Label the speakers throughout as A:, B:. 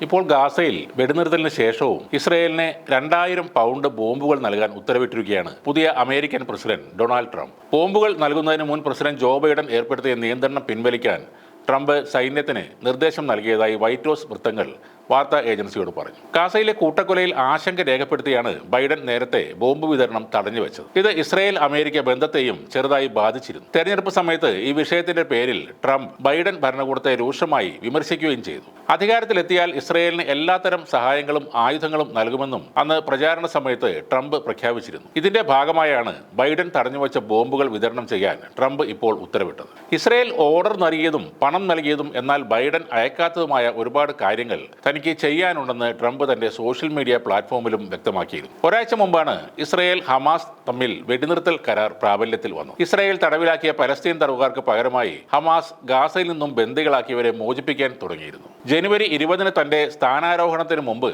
A: ഇപ്പോൾ ഗാസയിൽ വെടിനിർത്തലിന് ശേഷവും ഇസ്രയേലിന് 2000 പൗണ്ട് ബോംബുകൾ നൽകാൻ ഉത്തരവിട്ടിരിക്കുകയാണ് പുതിയ അമേരിക്കൻ പ്രസിഡന്റ് ഡൊണാൾഡ് ട്രംപ്. ബോംബുകൾ നൽകുന്നതിന് മുൻ പ്രസിഡന്റ് ജോ ബൈഡൻ ഏർപ്പെടുത്തിയ നിയന്ത്രണം പിൻവലിക്കാൻ ട്രംപ് സൈന്യത്തിന് നിർദ്ദേശം നൽകിയതായി വൈറ്റ് ഹൗസ് വൃത്തങ്ങൾ വാർത്താ ഏജൻസിയോട് പറഞ്ഞു. ഗാസയിലെ കൂട്ടക്കൊലയിൽ ആശങ്ക രേഖപ്പെടുത്തിയാണ് ബൈഡൻ നേരത്തെ ബോംബ് വിതരണം തടഞ്ഞുവെച്ചത്. ഇത് ഇസ്രയേൽ അമേരിക്ക ബന്ധത്തെയും ചെറുതായി ബാധിച്ചിരുന്നു. തെരഞ്ഞെടുപ്പ് സമയത്ത് ഈ വിഷയത്തിന്റെ പേരിൽ ട്രംപ് ബൈഡൻ ഭരണകൂടത്തെ രൂക്ഷമായി വിമർശിക്കുകയും ചെയ്തു. അധികാരത്തിലെത്തിയാൽ ഇസ്രയേലിന് എല്ലാത്തരം സഹായങ്ങളും ആയുധങ്ങളും നൽകുമെന്നും അന്ന് പ്രചാരണ സമയത്ത് ട്രംപ് പ്രഖ്യാപിച്ചിരുന്നു. ഇതിന്റെ ഭാഗമായാണ് ബൈഡൻ തടഞ്ഞുവെച്ച ബോംബുകൾ വിതരണം ചെയ്യാൻ ട്രംപ് ഇപ്പോൾ ഉത്തരവിട്ടത്. ഇസ്രയേൽ ഓർഡർ നൽകിയതും പണം നൽകിയതും എന്നാൽ ബൈഡൻ അയക്കാത്തതുമായ ഒരുപാട് കാര്യങ്ങൾ തനിക്ക് ചെയ്യാനുണ്ടെന്ന് ട്രംപ് തന്റെ സോഷ്യൽ മീഡിയ പ്ലാറ്റ്ഫോമിലും വ്യക്തമാക്കിയിരുന്നു. ഒരാഴ്ച മുമ്പാണ് ഇസ്രയേൽ ഹമാസ് തമ്മിൽ വെടിനിർത്തൽ കരാർ പ്രാബല്യത്തിൽ വന്നു. ഇസ്രയേൽ തടവിലാക്കിയ പലസ്തീൻ തടവുകാർക്ക് പകരമായി ഹമാസ് ഗാസയിൽ നിന്നും ബന്ദികളാക്കിയവരെ മോചിപ്പിക്കാൻ തുടങ്ങിയിരുന്നു. ജനുവരി 20 തന്റെ സ്ഥാനാരോഹണത്തിന് മുമ്പ്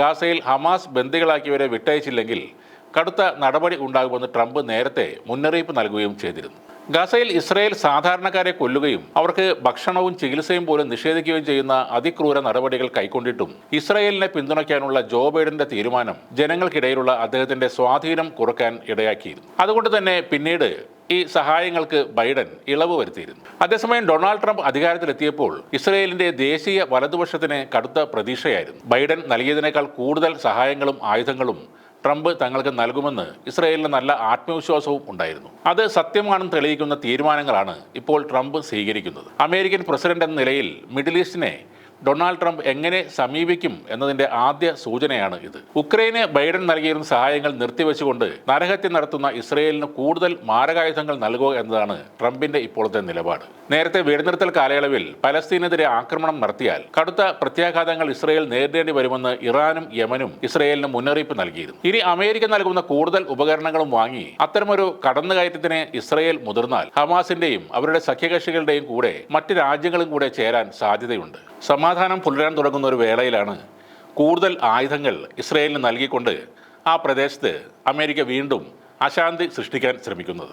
A: ഗാസയിൽ ഹമാസ് ബന്ദികളാക്കിയവരെ വിട്ടയച്ചില്ലെങ്കിൽ കടുത്ത നടപടി ഉണ്ടാകുമെന്ന് ട്രംപ് നേരത്തെ മുന്നറിയിപ്പ് നൽകുകയും ചെയ്തിരുന്നു. ഗാസയിൽ ഇസ്രയേൽ സാധാരണക്കാരെ കൊല്ലുകയും അവർക്ക് ഭക്ഷണവും ചികിത്സയും പോലും നിഷേധിക്കുകയും ചെയ്യുന്ന അതിക്രൂര നടപടികൾ കൈക്കൊണ്ടിട്ടും ഇസ്രയേലിനെ പിന്തുണയ്ക്കാനുള്ള ജോ ബൈഡന്റെ തീരുമാനം ജനങ്ങൾക്കിടയിലുള്ള അദ്ദേഹത്തിന്റെ സ്വാധീനം കുറയ്ക്കാൻ ഇടയാക്കിയിരുന്നു. അതുകൊണ്ട് തന്നെ പിന്നീട് ഈ സഹായങ്ങൾക്ക് ബൈഡൻ ഇളവ് വരുത്തിയിരുന്നു. അതേസമയം ഡൊണാൾഡ് ട്രംപ് അധികാരത്തിലെത്തിയപ്പോൾ ഇസ്രയേലിന്റെ ദേശീയ വലതുപക്ഷത്തിന് കടുത്ത പ്രതീക്ഷയായിരുന്നു. ബൈഡൻ നൽകിയതിനേക്കാൾ കൂടുതൽ സഹായങ്ങളും ആയുധങ്ങളും ട്രംപ് തങ്ങൾക്ക് നൽകുമെന്ന് ഇസ്രയേലിന് നല്ല ആത്മവിശ്വാസവും ഉണ്ടായിരുന്നു. അത് സത്യമാണെന്ന് തെളിയിക്കുന്ന തീരുമാനങ്ങളാണ് ഇപ്പോൾ ട്രംപ് സ്വീകരിക്കുന്നത്. അമേരിക്കൻ പ്രസിഡന്റ് എന്ന നിലയിൽ മിഡിൽ ഈസ്റ്റിനെ ഡൊണാൾഡ് ട്രംപ് എങ്ങനെ സമീപിക്കും എന്നതിന്റെ ആദ്യ സൂചനയാണ് ഇത്. ഉക്രൈന് ബൈഡൻ നൽകിയിരുന്ന സഹായങ്ങൾ നിർത്തിവെച്ചുകൊണ്ട് നരഹത്യ നടത്തുന്ന ഇസ്രയേലിന് കൂടുതൽ മാരകായുധങ്ങൾ നൽകുക എന്നതാണ് ട്രംപിന്റെ ഇപ്പോഴത്തെ നിലപാട്. നേരത്തെ വെടിനിർത്തൽ കാലയളവിൽ പലസ്തീനെതിരെ ആക്രമണം നടത്തിയാൽ കടുത്ത പ്രത്യാഘാതങ്ങൾ ഇസ്രയേൽ നേരിടേണ്ടി വരുമെന്ന് ഇറാനും യമനും ഇസ്രയേലിന് മുന്നറിയിപ്പ് നൽകിയിരുന്നു. ഇനി അമേരിക്ക നൽകുന്ന കൂടുതൽ ഉപകരണങ്ങളും വാങ്ങി അത്തരമൊരു കടന്നുകയറ്റത്തിന് ഇസ്രയേൽ മുതിർന്നാൽ ഹമാസിന്റെയും അവരുടെ സഖ്യകക്ഷികളുടെയും കൂടെ മറ്റ് രാജ്യങ്ങളും കൂടെ ചേരാൻ സാധ്യതയുണ്ട്. സമാധാനം പുലരാൻ തുടങ്ങുന്ന ഒരു വേളയിലാണ് കൂടുതൽ ആയുധങ്ങൾ ഇസ്രയേലിന് നൽകിക്കൊണ്ട് ആ പ്രദേശത്ത് അമേരിക്ക വീണ്ടും അശാന്തി സൃഷ്ടിക്കാൻ ശ്രമിക്കുന്നത്.